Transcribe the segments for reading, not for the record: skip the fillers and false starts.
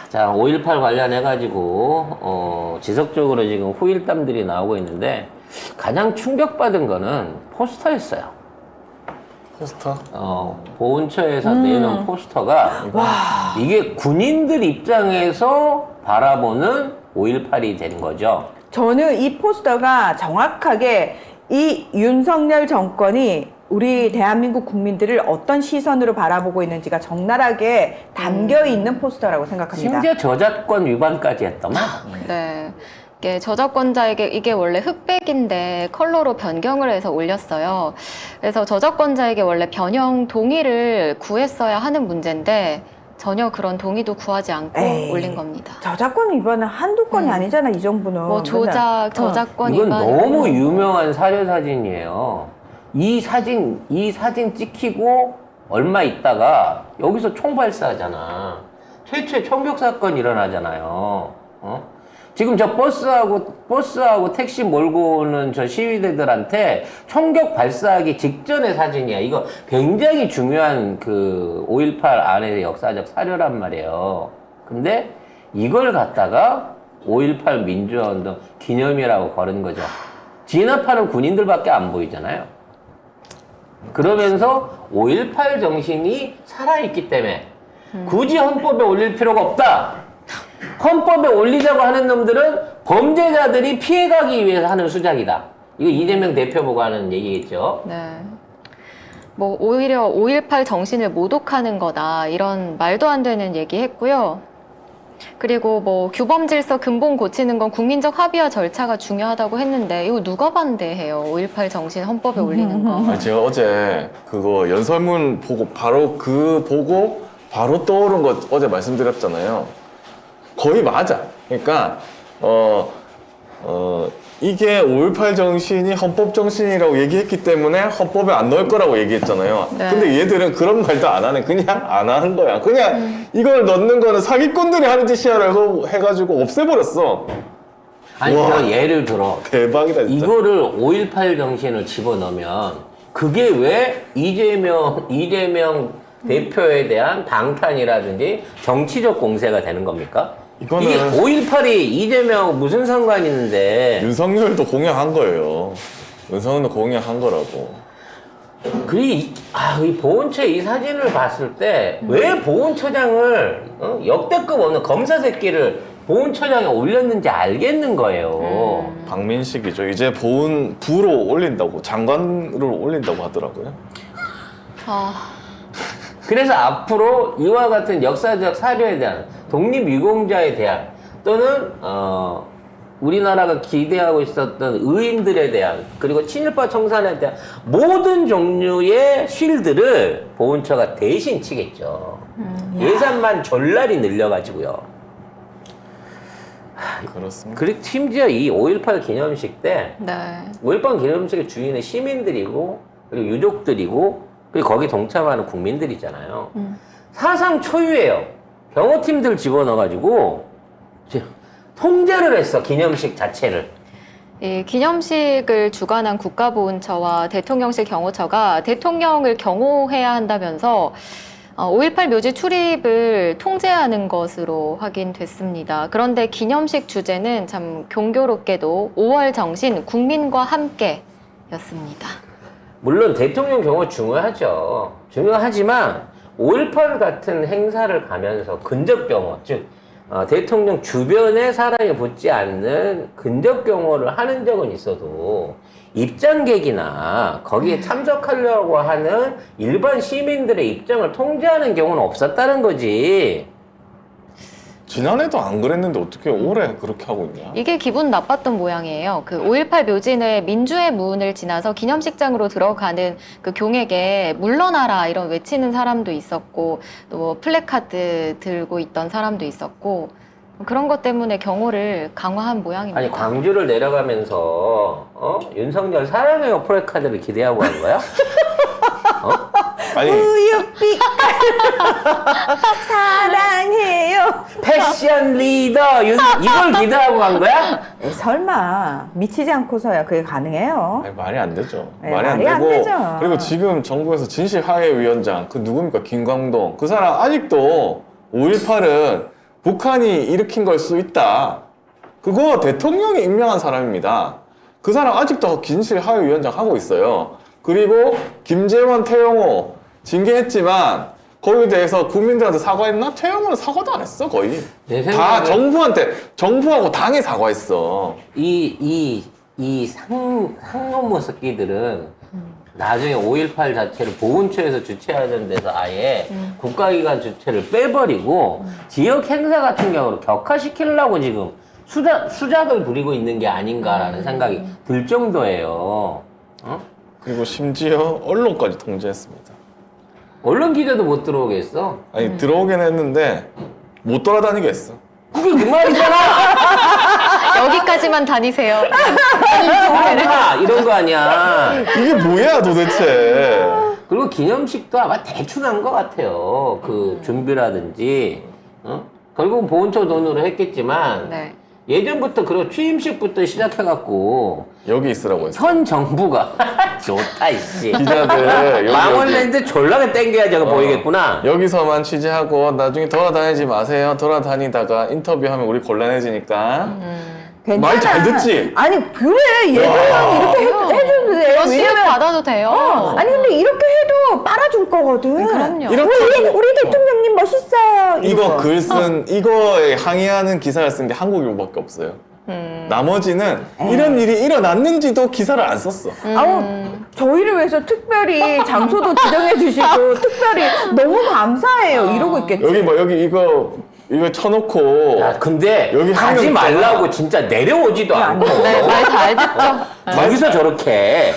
자, 5.18 관련해가지고, 지속적으로 지금 후일담들이 나오고 있는데, 가장 충격받은 거는 포스터였어요. 포스터? 보훈처에서 내놓은 포스터가, 이게 군인들 입장에서 바라보는 5.18이 된 거죠. 저는 이 포스터가 정확하게 이 윤석열 정권이 우리 대한민국 국민들을 어떤 시선으로 바라보고 있는지가 적나라하게 담겨 있는 포스터라고 생각합니다. 심지어 저작권 위반까지 했더만. 네. 이게 저작권자에게 이게 원래 흑백인데 컬러로 변경을 해서 올렸어요. 그래서 저작권자에게 원래 변형 동의를 구했어야 하는 문제인데 전혀 그런 동의도 구하지 않고 에이, 올린 겁니다. 저작권 위반은 한두 건이 아니잖아, 이 정도는. 뭐 조작, 저작권 이건 위반. 너무 유명한 사료 사진이에요. 이 사진 찍히고 얼마 있다가 여기서 총 발사하잖아. 최초의 총격 사건 일어나잖아요. 지금 저 버스하고 택시 몰고 오는 저 시위대들한테 총격 발사하기 직전의 사진이야. 이거 굉장히 중요한 그 5.18 안의 역사적 사료란 말이에요. 근데 이걸 갖다가 5.18 민주화운동 기념이라고 거는 거죠. 진압하는 군인들밖에 안 보이잖아요. 그러면서 5.18 정신이 살아있기 때문에 굳이 헌법에 올릴 필요가 없다. 헌법에 올리자고 하는 놈들은 범죄자들이 피해가기 위해서 하는 수작이다. 이거 이재명 대표 보고 하는 얘기겠죠. 네. 뭐 오히려 5.18 정신을 모독하는 거다 이런 말도 안 되는 얘기 했고요. 그리고 뭐 규범 질서 근본 고치는 건 국민적 합의와 절차가 중요하다고 했는데 이거 누가 반대해요? 5.18 정신 헌법에 올리는 거. 제가 어제 그거 연설문 보고 바로 떠오른 거 어제 말씀드렸잖아요. 거의 맞아. 그러니까 이게 5.18 정신이 헌법 정신이라고 얘기했기 때문에 헌법에 안 넣을 거라고 얘기했잖아요. 네. 근데 얘들은 그런 말도 안 하네. 그냥 안 하는 거야. 그냥 이걸 넣는 거는 사기꾼들이 하는 짓이라고 해가지고 없애버렸어. 아니, 와. 그럼 예를 들어. 대박이다 진짜. 이거를 5.18 정신을 집어넣으면 그게 왜 이재명 대표에 대한 방탄이라든지 정치적 공세가 되는 겁니까? 이거는 이게 5.18이 이재명 무슨 상관이 있는데. 윤석열도 공약한 거예요. 윤석열도 공약한 거라고. 이 보훈처 이 사진을 봤을 때 왜 보훈처장을 역대급 없는 검사 새끼를 보훈처장에 올렸는지 알겠는 거예요. 박민식이죠. 이제 부로 올린다고, 장관으로 올린다고 하더라고요. 그래서 앞으로 이와 같은 역사적 사료에 대한 독립유공자에 대한 또는 우리나라가 기대하고 있었던 의인들에 대한 그리고 친일파 청산에 대한 모든 종류의 쉴드를 보훈처가 대신 치겠죠. 예산만 졸라리 늘려가지고요. 그렇습니다. 그리고 심지어 이 5.18 기념식 때 네. 5.18 기념식의 주인은 시민들이고 그리고 유족들이고 그리고 거기 동참하는 국민들이잖아요. 사상 초유예요. 경호팀들 집어넣어가지고 통제를 했어, 기념식 자체를. 이 기념식을 주관한 국가보훈처와 대통령실 경호처가 대통령을 경호해야 한다면서 5.18 묘지 출입을 통제하는 것으로 확인됐습니다. 그런데 기념식 주제는 참 경교롭게도 5월 정신 국민과 함께였습니다. 물론 대통령 경호 중요하죠. 중요하지만 5.18 같은 행사를 가면서 근접 경호, 즉 대통령 주변에 사람이 붙지 않는 근접 경호를 하는 적은 있어도 입장객이나 거기에 참석하려고 하는 일반 시민들의 입장을 통제하는 경우는 없었다는 거지. 지난해도 안 그랬는데 어떻게 올해 그렇게 하고 있냐? 이게 기분 나빴던 모양이에요. 그 5.18 묘지는 민주의 문을 지나서 기념식장으로 들어가는 그 경에게 물러나라 이런 외치는 사람도 있었고 또 플래카드 들고 있던 사람도 있었고 그런 것 때문에 경호를 강화한 모양입니다. 아니, 광주를 내려가면서 윤석열 사랑해요 플래카드를 기대하고 한 거야? 아니 우유빛깔 사랑해요. 패션 리더 이걸 기대하고 간 거야? 설마 미치지 않고서야 그게 가능해요? 아니, 말이 안 되죠. 네, 말이 안 말이 안 되고 되죠. 그리고 지금 정부에서 진실화해위원장 그 누굽니까? 김광동 그 사람 아직도 5.18은 북한이 일으킨 걸 수 있다. 그거 대통령이 임명한 사람입니다. 그 사람 아직도 기진실 하위위원장 하고 있어요. 그리고 김재원, 태영호 징계했지만 거기에 대해서 국민들한테 사과했나? 태영호는 사과도 안 했어 거의. 내 다 생각에 정부하고 당에 사과했어. 이 상놈의 새끼들은 나중에 5.18 자체를 보훈처에서 주최하는 데서 아예 국가기관 주최를 빼버리고 지역 행사 같은 경우로 격화시키려고 지금 수작을 부리고 있는 게 아닌가라는 생각이 들 정도예요. 어? 그리고 심지어 언론까지 통제했습니다. 언론 기자도 못 들어오겠어. 아니 들어오긴 했는데 못 돌아다니게 했어. 그게 그 말이잖아. 여기까지만 다니세요. 이런 거 아니야. 이게 뭐야 도대체. 그리고 기념식도 아마 대충 한 것 같아요. 그 준비라든지. 어? 결국은 보훈처 돈으로 했겠지만 네. 예전부터 그리고 취임식부터 시작해갖고 여기 있으라고 했어. 현 정부가 좋다 이씨. 기자들 여기, 망원랜드 졸라게 땡겨야 저거 보이겠구나. 여기서만 취재하고 나중에 돌아다니지 마세요. 돌아다니다가 인터뷰하면 우리 곤란해지니까. 괜찮아. 말 잘 듣지? 아니 그래 얘들만 이렇게 해줘도 돼. 그런 수입 왜냐면 받아도 돼요. 아니 근데 이렇게 해도 빨아줄 거거든. 그럼요. 우리 대통령님 멋있어요. 이거 이거. 글 쓴 이거에 항의하는 기사를 쓴 게 한국일보밖에 없어요. 나머지는 이런 일이 일어났는지도 기사를 안 썼어. 아우 저희를 위해서 특별히 장소도 지정해 주시고 특별히 너무 감사해요. 이러고 있겠지. 여기 뭐 여기 이거 쳐놓고 야, 근데 여기 한 가지 명 말라고 진짜 내려오지도 않고 네, 말 잘 듣죠. 저기서 저렇게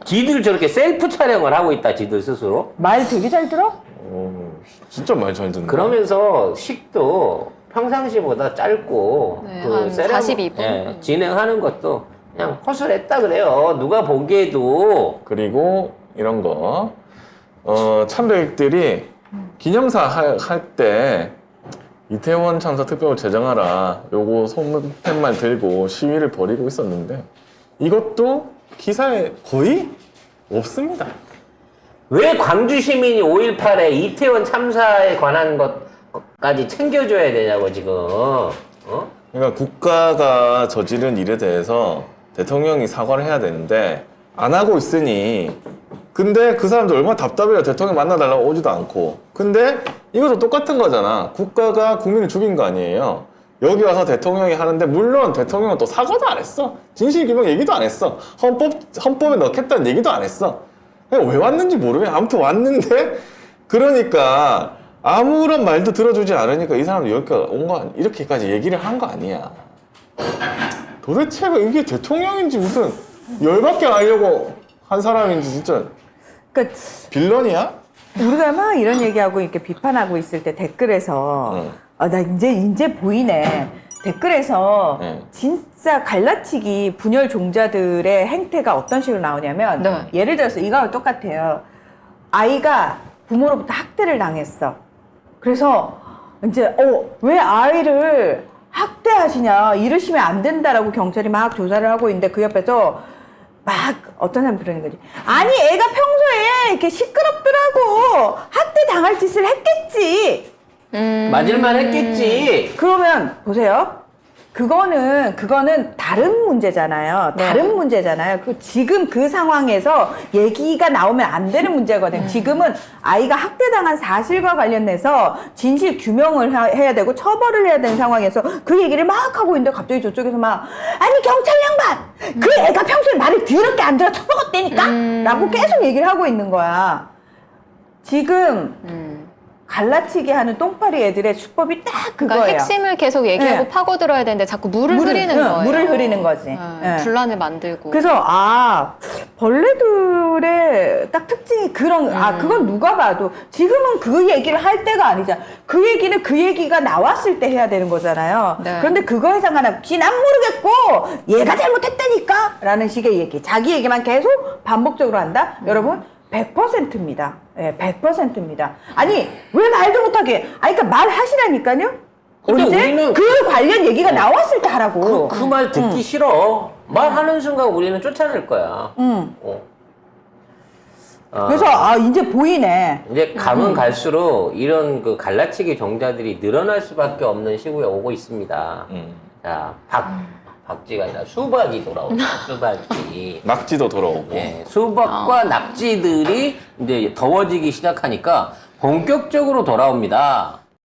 지들 저렇게 셀프 촬영을 하고 있다 지들 스스로. 말 되게 잘 들어? 진짜 말 잘 듣네. 그러면서 식도 평상시보다 짧고 네, 그 한 세레모- 42분? 예, 진행하는 것도 그냥 허술했다 그래요. 누가 보기에도. 그리고 이런 거 참배객들이 기념사 할 때 이태원 참사 특별법 제정하라 요거 소문팻말 들고 시위를 벌이고 있었는데 이것도 기사에 거의 없습니다. 왜 광주 시민이 5.18에 이태원 참사에 관한 것까지 챙겨줘야 되냐고 지금. 어? 그러니까 국가가 저지른 일에 대해서 대통령이 사과를 해야 되는데 안 하고 있으니 근데 그 사람들 얼마나 답답해요. 대통령 만나달라고 오지도 않고. 근데 이것도 똑같은 거잖아. 국가가 국민을 죽인 거 아니에요. 여기 와서 대통령이 하는데 물론 대통령은 또 사과도 안 했어. 진실규명 얘기도 안 했어. 헌법에 넣겠다는 얘기도 안 했어. 그냥 왜 왔는지 모르겠어. 아무튼 왔는데 그러니까 아무런 말도 들어주지 않으니까 이 사람도 여기까지 온 거 이렇게까지 얘기를 한 거 아니야. 도대체 이게 대통령인지 무슨 열받게 하려고 한 사람인지 진짜 그러니까 빌런이야? 우리가 막 이런 얘기하고 이렇게 비판하고 있을 때 댓글에서 나 이제 보이네. 댓글에서 응. 진짜 갈라치기 분열 종자들의 행태가 어떤 식으로 나오냐면 네. 예를 들어서 이거하고 똑같아요. 아이가 부모로부터 학대를 당했어. 그래서 이제 왜 아이를 학대하시냐 이러시면 안 된다라고 경찰이 막 조사를 하고 있는데 그 옆에서 막 어떤 사람이 그러는 거지. 아니 애가 평소에 이렇게 시끄럽더라고. 학대 당할 짓을 했겠지. 맞을만 했겠지. 그러면 보세요. 그거는 다른 문제잖아요. 네. 다른 문제잖아요. 지금 그 상황에서 얘기가 나오면 안 되는 문제거든요. 지금은 아이가 학대당한 사실과 관련해서 진실 규명을 해야 되고 처벌을 해야 되는 상황에서 그 얘기를 막 하고 있는데 갑자기 저쪽에서 막 아니 경찰 양반 그 애가 평소에 말을 더럽게 안 들어 쳐먹었다니까 라고 계속 얘기를 하고 있는 거야. 지금 갈라치기 하는 똥파리 애들의 수법이 딱 그거예요. 그러니까 핵심을 계속 얘기하고 네. 파고들어야 되는데 자꾸 물을 흐리는 거예요. 물을 흐리는 거지. 네. 분란을 만들고. 그래서 벌레들의 딱 특징이 그건 누가 봐도 지금은 그 얘기를 할 때가 아니잖아. 그 얘기는 그 얘기가 나왔을 때 해야 되는 거잖아요. 네. 그런데 그거에 상관없이 난 모르겠고 얘가 잘못했다니까 라는 식의 얘기, 자기 얘기만 계속 반복적으로 한다. 여러분 100%입니다. 예, 100%입니다. 아니 왜 말도 못하게? 그러니까 말하시라니까요. 근데 언제 우리는 그 관련 얘기가 나왔을 때 하라고. 그 말 듣기 싫어. 말하는 순간 우리는 쫓아낼 거야. 어. 그래서 이제 보이네. 이제 가면 갈수록 이런 그 갈라치기 종자들이 늘어날 수밖에 없는 시국에 오고 있습니다. 자, 박쥐가 아니라 수박이 돌아옵니다. 수박이. 낙지도 돌아오고. 예, 수박과 낙지들이 이제 더워지기 시작하니까 본격적으로 돌아옵니다.